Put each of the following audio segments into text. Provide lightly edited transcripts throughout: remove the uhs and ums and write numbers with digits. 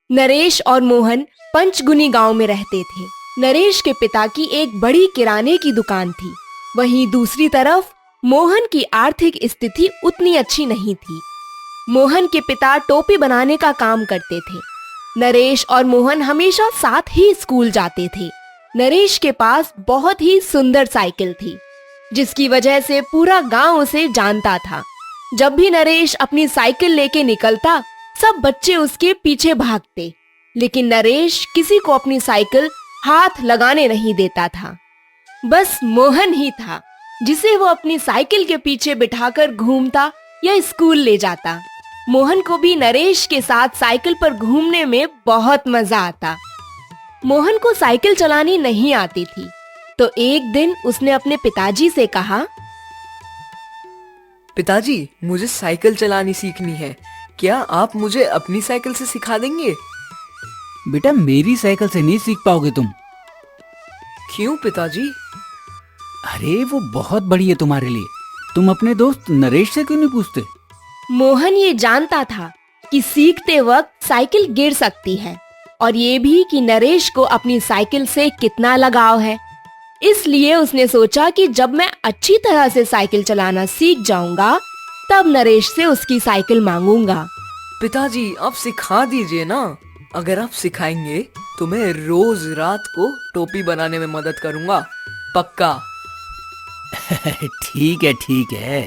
नरेश और मोहन पंचगुनी गांव में रहते थे। नरेश के पिता की एक बड़ी किराने की दुकान थी। वहीं दूसरी तरफ मोहन की आर्थिक स्थिति उतनी अच्छी नहीं थी। मोहन के पिता टोपी बनाने का काम करते थे। नरेश और मोहन हमेशा साथ ही स्कूल जाते थे। नरेश के पास बहुत ही सुंदर साइकिल थी, जिसकी वजह से पूरा गांव उसे जानता था। जब भी नरेश अपनी साइकिल लेके निकलता, सब बच्चे उसके पीछे भागते, लेकिन नरेश किसी को अपनी साइकिल हाथ लगाने नहीं देता था। बस मोहन ही था जिसे वो अपनी साइकिल के पीछे बिठाकर घूमता या स्कूल ले जाता। मोहन को भी नरेश के साथ साइकिल पर घूमने में बहुत मजा आता। मोहन को साइकिल चलानी नहीं आती थी, तो एक दिन उसने अपने पिताजी से कहा, पिताजी, मुझे साइकिल चलानी सीखनी है। क्या आप मुझे अपनी साइकिल से सिखा देंगे? बेटा, मेरी साइकिल से नहीं सीख पाओगे तुम। क्यों पिताजी? अरे वो बहुत बड़ी है तुम्हारे लिए। तुम अपने दोस्त नरेश से क्यों नहीं पूछते? मोहन ये जानता था कि सीखते वक्त साइकिल गिर सकती है, और ये भी कि नरेश को अपनी साइकिल से कितना लगाव है। इसलिए उसने सोचा कि जब मैं अच्छी तरह से साइकिल चलाना सीख जाऊंगा, तब नरेश से उसकी साइकिल मांगूंगा। पिताजी, आप सिखा दीजिए ना। अगर आप सिखाएंगे तो मैं रोज रात को टोपी बनाने में मदद करूंगा, पक्का। ठीक है,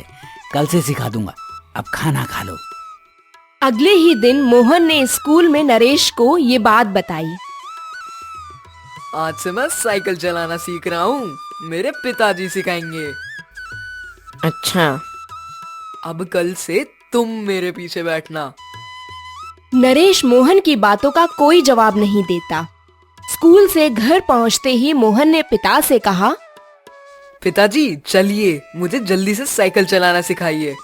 कल से सिखा दूंगा। अब खाना खा लो। अगले ही दिन मोहन ने स्कूल में नरेश को ये बात बताई। आज से मैं साइकिल चलाना सीख रहा हूँ, मेरे पिताजी सिखाएंगे। अच्छा। अब कल से तुम मेरे पीछे बैठना। नरेश मोहन की बातों का कोई जवाब नहीं देता। स्कूल से घर पहुंचते ही मोहन ने पिता से कहा, पिताजी चलिए, मुझे जल्दी से साइकिल चलाना सिखाइए।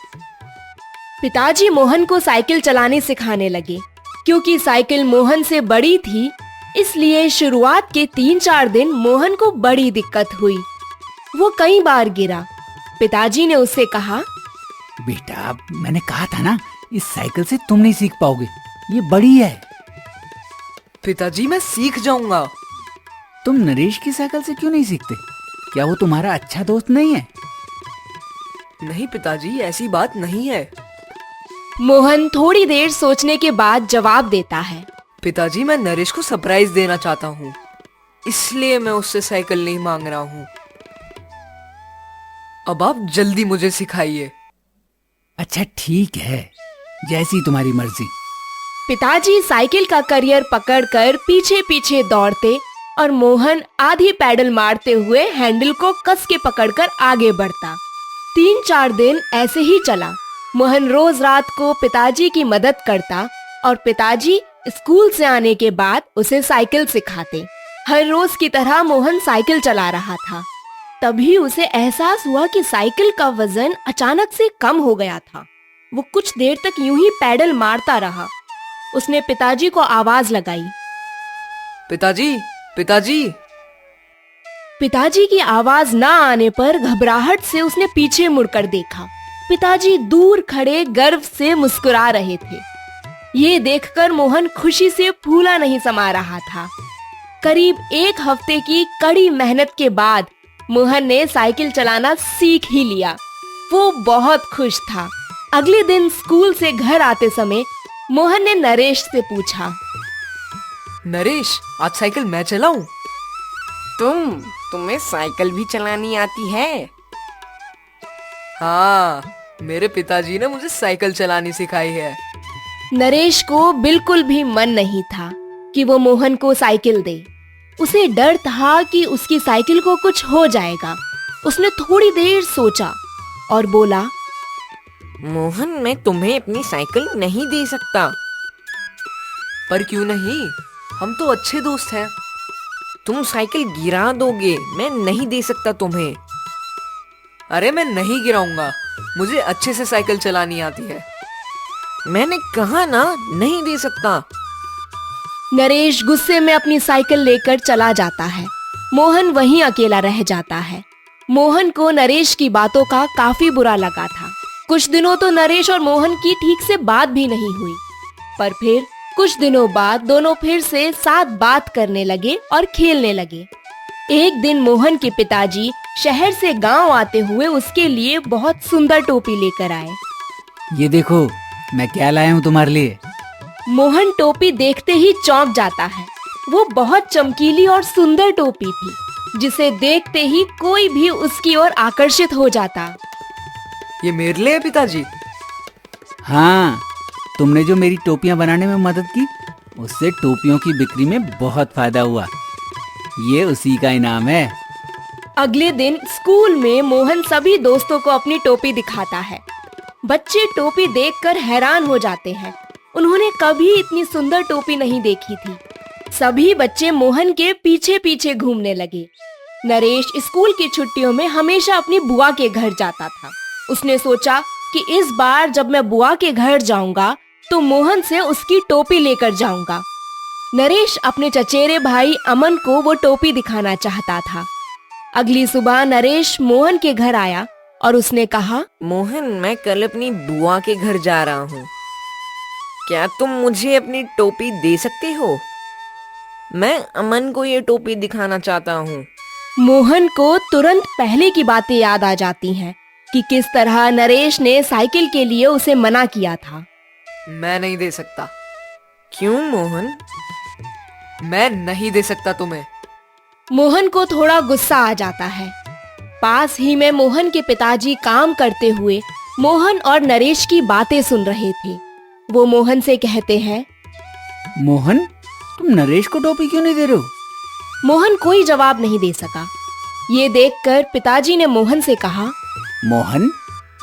पिताजी मोहन को साइकिल चलाने सिखाने लगे। क्योंकि साइकिल मोहन से बड़ी थी, इसलिए शुरुआत के 3-4 दिन मोहन को बड़ी दिक्कत हुई। वो कई बार गिरा। पिताजी ने उससे कहा, बेटा, मैंने कहा था ना, इस साइकिल से तुम नहीं सीख पाओगे, ये बड़ी है। पिताजी, मैं सीख जाऊंगा। तुम नरेश की साइकिल से क्यों नहीं सीखते? क्या वो तुम्हारा अच्छा दोस्त नहीं है? नहीं पिताजी, ऐसी बात नहीं है। मोहन थोड़ी देर सोचने के बाद जवाब देता है, पिताजी, मैं नरेश को सरप्राइज देना चाहता हूँ, इसलिए मैं उससे साइकिल नहीं मांग रहा हूँ। अब आप जल्दी मुझे सिखाइए। अच्छा ठीक है, जैसी तुम्हारी मर्जी। पिताजी साइकिल का करियर पकड़कर पीछे पीछे दौड़ते और मोहन आधी पैडल मारते हुए हैंडल को कस के पकड़कर आगे बढ़ता। 3-4 दिन ऐसे ही चला। मोहन रोज रात को पिताजी की मदद करता और पिताजी स्कूल से आने के बाद उसे साइकिल सिखाते। हर रोज की तरह मोहन साइकिल चला रहा था। तभी उसे एहसास हुआ कि साइकिल का वजन अचानक से कम हो गया था। वो कुछ देर तक यूं ही पैडल मारता रहा। उसने पिताजी को आवाज लगाई, पिताजी, पिताजी। पिताजी की आवाज ना आने पर घबराहट से उसने पीछे मुड़कर देखा। पिताजी दूर खड़े गर्व से मुस्कुरा रहे थे। ये देखकर मोहन खुशी से फूला नहीं समा रहा था। करीब 1 हफ्ते की कड़ी मेहनत के बाद मोहन ने साइकिल चलाना सीख ही लिया। वो बहुत खुश था। अगले दिन स्कूल से घर आते समय मोहन ने नरेश से पूछा, नरेश, आज साइकिल मैं चलाऊं? तुम्हें साइकिल भी चलानी आती है? हाँ, मेरे पिताजी ने मुझे साइकिल चलानी सिखाई है। नरेश को बिल्कुल भी मन नहीं था कि वो मोहन को साइकिल दे। उसे डर था कि उसकी साइकिल को कुछ हो जाएगा। उसने थोड़ी देर सोचा और बोला, मोहन, मैं तुम्हें अपनी साइकिल नहीं दे सकता। पर क्यों नहीं? हम तो अच्छे दोस्त हैं। तुम साइकिल गिरा दोगे, मैं नहीं दे सकता तुम्हें। अरे मैं नहीं गिराऊंगा, मुझे अच्छे से साइकिल चलानी आती है। मैंने कहा ना, नहीं दे सकता। नरेश गुस्से में अपनी साइकिल लेकर चला जाता है। मोहन वहीं अकेला रह जाता है। मोहन को नरेश की बातों का काफी बुरा लगा था। कुछ दिनों तो नरेश और मोहन की ठीक से बात भी नहीं हुई, पर फिर कुछ दिनों बाद दोनों फिर से साथ बात करने लगे और खेलने लगे। एक दिन मोहन के पिताजी शहर से गांव आते हुए उसके लिए बहुत सुंदर टोपी लेकर आए। ये देखो, मैं क्या लाया हूँ तुम्हारे लिए। मोहन टोपी देखते ही चौंक जाता है। वो बहुत चमकीली और सुंदर टोपी थी, जिसे देखते ही कोई भी उसकी ओर आकर्षित हो जाता। ये मेरे लिए है पिताजी? हाँ, तुमने जो मेरी टोपियाँ बनाने में मदद की, उससे टोपियों की बिक्री में बहुत फायदा हुआ। ये उसी का इनाम है। अगले दिन स्कूल में मोहन सभी दोस्तों को अपनी टोपी दिखाता है। बच्चे टोपी देखकर हैरान हो जाते हैं। उन्होंने कभी इतनी सुंदर टोपी नहीं देखी थी। सभी बच्चे मोहन के पीछे पीछे घूमने लगे। नरेश स्कूल की छुट्टियों में हमेशा अपनी बुआ के घर जाता था। उसने सोचा कि इस बार जब मैं बुआ के घर जाऊंगा तो मोहन से उसकी टोपी लेकर जाऊंगा। नरेश अपने चचेरे भाई अमन को वो टोपी दिखाना चाहता था। अगली सुबह नरेश मोहन के घर आया और उसने कहा, मोहन, मैं कल अपनी बुआ के घर जा रहा हूँ। क्या तुम मुझे अपनी टोपी दे सकते हो? मैं अमन को ये टोपी दिखाना चाहता हूँ। मोहन को तुरंत पहले की बातें याद आ जाती हैं कि किस तरह नरेश ने साइकिल के लिए उसे मना किया था। मैं नहीं दे सकता। क्यों मोहन? मैं नहीं दे सकता तुम्हें। मोहन को थोड़ा गुस्सा आ जाता है। पास ही में मोहन के पिताजी काम करते हुए मोहन और नरेश की बातें सुन रहे थे। वो मोहन से कहते हैं, मोहन, तुम नरेश को टोपी क्यों नहीं दे रहे हो? मोहन कोई जवाब नहीं दे सका। ये देखकर पिताजी ने मोहन से कहा, मोहन,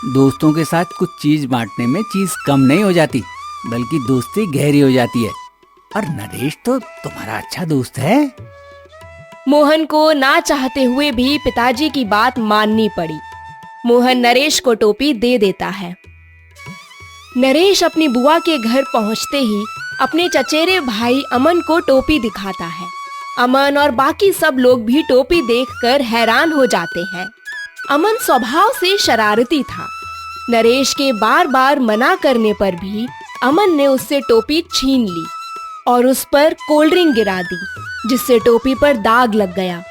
दोस्तों के साथ कुछ चीज बांटने में चीज कम नहीं हो जाती, बल्कि दोस्ती गहरी हो जाती है। और नरेश तो तुम्हारा अच्छा दोस्त है। मोहन को ना चाहते हुए भी पिताजी की बात माननी पड़ी। मोहन नरेश को टोपी दे देता है। नरेश अपनी बुआ के घर पहुंचते ही अपने चचेरे भाई अमन को टोपी दिखाता है। अमन और बाकी सब लोग भी टोपी देखकर हैरान हो जाते हैं। अमन स्वभाव से शरारती था। नरेश के बार बार मना करने पर भी अमन ने उससे टोपी छीन ली और उस पर कोल्ड ड्रिंक गिरा दी, जिससे टोपी पर दाग लग गया।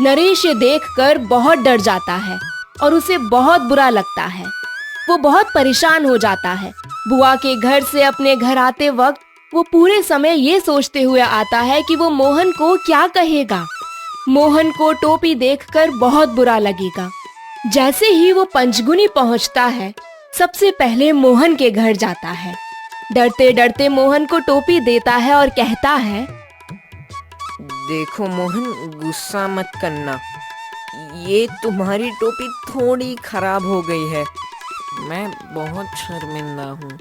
नरेश ये देखकर बहुत डर जाता है और उसे बहुत बुरा लगता है। वो बहुत परेशान हो जाता है। बुआ के घर से अपने घर आते वक्त वो पूरे समय ये सोचते हुए आता है कि वो मोहन को क्या कहेगा। मोहन को टोपी देखकर बहुत बुरा लगेगा। जैसे ही वो पंचगुनी पहुंचता है, सबसे पहले मोहन के घर जाता है। डरते डरते मोहन को टोपी देता है और कहता है, देखो मोहन, गुस्सा मत करना। ये तुम्हारी टोपी थोड़ी खराब हो गई है। मैं बहुत शर्मिंदा हूँ।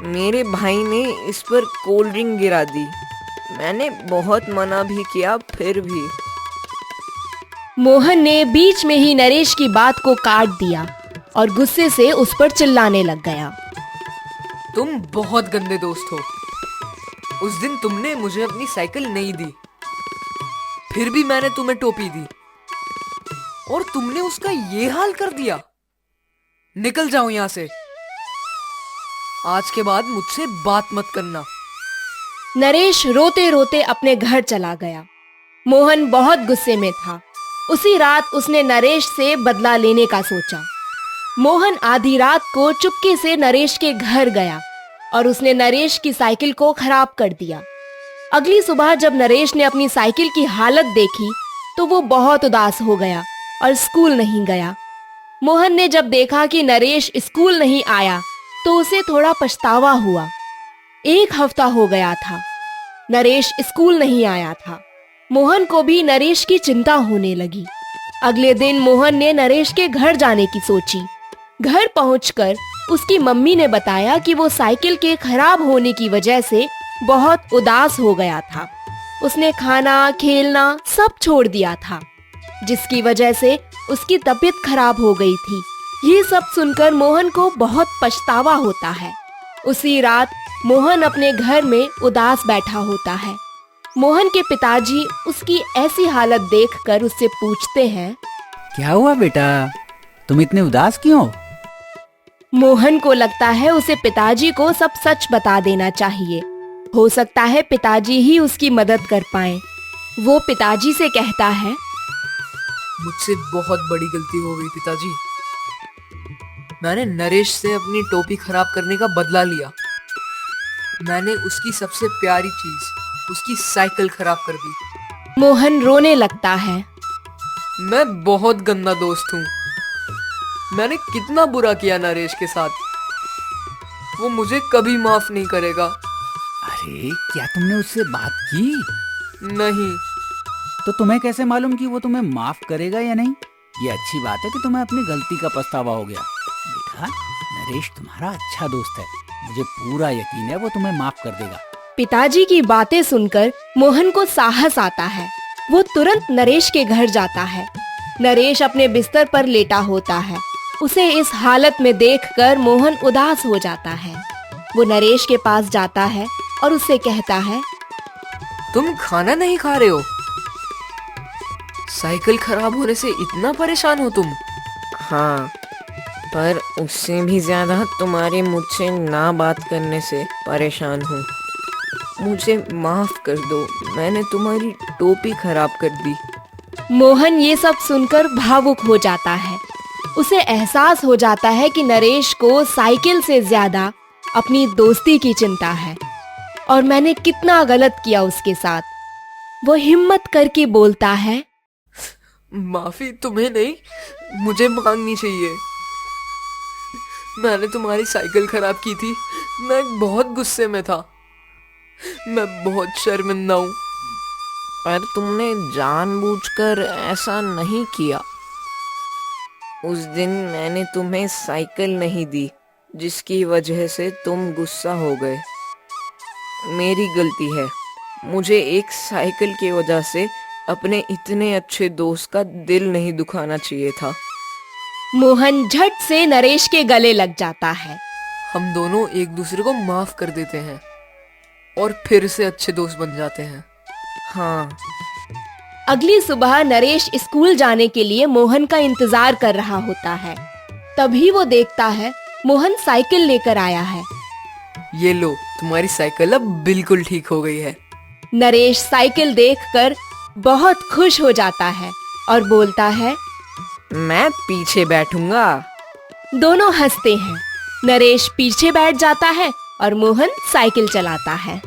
मेरे भाई ने इस पर कोल्ड ड्रिंक गिरा दी। मैंने बहुत मना भी किया, फिर भी। मोहन ने बीच में ही नरेश की बात को काट दिया और गुस्से से उस पर चिल्लाने लग गया। तुम बहुत गंदे दोस्त हो। उस दिन तुमने मुझे अपनी साइकिल नहीं दी, फिर भी मैंने तुम्हें टोपी दी और तुमने उसका ये हाल कर दिया। निकल जाओ यहाँ से। आज के बाद मुझसे बात मत करना। नरेश रोते रोते अपने घर चला गया। मोहन बहुत गुस्से में था। उसी रात उसने नरेश से बदला लेने का सोचा। मोहन आधी रात को चुपके से नरेश के घर गया और उसने नरेश की साइकिल को खराब कर दिया। अगली सुबह जब नरेश ने अपनी साइकिल की हालत देखी तो वो बहुत उदास हो गया और स्कूल नहीं गया। मोहन ने जब देखा कि नरेश स्कूल नहीं आया तो उसे थोड़ा पछतावा हुआ। 1 हफ्ता हो गया था, नरेश स्कूल नहीं आया था। मोहन को भी नरेश की चिंता होने लगी। अगले दिन मोहन ने नरेश के घर जाने की सोची। घर पहुंचकर उसकी मम्मी ने बताया कि वो साइकिल के खराब होने की वजह से बहुत उदास हो गया था। उसने खाना, खेलना सब छोड़ दिया था, जिसकी वजह से उसकी तबीयत खराब हो गई थी। ये सब सुनकर मोहन को बहुत पछतावा होता है। उसी रात मोहन अपने घर में उदास बैठा होता है। मोहन के पिताजी उसकी ऐसी हालत देखकर उससे पूछते हैं, क्या हुआ बेटा, तुम इतने उदास क्यों हो? मोहन को लगता है उसे पिताजी को सब सच बता देना चाहिए। हो सकता है पिताजी ही उसकी मदद कर पाएं। वो पिताजी से कहता है, मुझसे बहुत बड़ी गलती हो गई पिताजी। मैंने नरेश से अपनी टोपी खराब करने का बदला लिया। मैंने उसकी सबसे प्यारी चीज, उसकी साइकिल खराब कर दी। मोहन रोने लगता है। मैं बहुत गंदा दोस्त हूँ। मैंने कितना बुरा किया नरेश के साथ। वो मुझे कभी माफ नहीं करेगा। अरे क्या तुमने उससे बात की? नहीं। तो तुम्हें कैसे मालूम कि वो तुम्हें माफ करेगा या नहीं? ये अच्छी बात है कि तुम्हें अपनी गलती का पछतावा हो गया। देखा, नरेश तुम्हारा अच्छा दोस्त है। मुझे पूरा यकीन है वो तुम्हें माफ कर देगा। पिताजी की बातें सुनकर मोहन को साहस आता है। वो तुरंत नरेश के घर जाता है। नरेश अपने बिस्तर पर लेटा होता है। उसे इस हालत में देखकर मोहन उदास हो जाता है। वो नरेश के पास जाता है और उससे कहता है, तुम खाना नहीं खा रहे हो? साइकिल खराब होने से इतना परेशान हो तुम? हाँ, पर उससे भी ज्यादा तुम्हारे मुझसे ना बात करने से परेशान हूँ। मुझे माफ कर दो, मैंने तुम्हारी टोपी खराब कर दी। मोहन ये सब सुनकर भावुक हो जाता है। उसे एहसास हो जाता है कि नरेश को साइकिल से ज्यादा अपनी दोस्ती की चिंता है और मैंने कितना गलत किया उसके साथ। वो हिम्मत करके बोलता है, माफी तुम्हें नहीं, मुझे मांगनी चाहिए। मैंने तुम्हारी साइकिल खराब की थी। मैं बहुत गुस्से में था। मैं बहुत शर्मिंदा हूँ। पर तुमने जानबूझकर ऐसा नहीं किया। उस दिन मैंने तुम्हें साइकिल नहीं दी, जिसकी वजह से तुम गुस्सा हो गए। मेरी गलती है। मुझे एक साइकिल की वजह से अपने इतने अच्छे दोस्त का दिल नहीं दुखाना चाहिए था। मोहन झट से नरेश के गले लग जाता है। हम दोनों एक दूसरे को माफ कर देते हैं और फिर से अच्छे दोस्त बन जाते हैं। हाँ। अगली सुबह नरेश स्कूल जाने के लिए मोहन का इंतजार कर रहा होता है। तभी वो देखता है मोहन साइकिल लेकर आया है। ये लो, तुम्हारी साइकिल अब बिल्कुल ठीक हो गई है। नरेश साइकिल देखकर बहुत खुश हो जाता है और बोलता है, मैं पीछे बैठूंगा। दोनों हंसते हैं। नरेश पीछे बैठ जाता है और मोहन साइकिल चलाता है।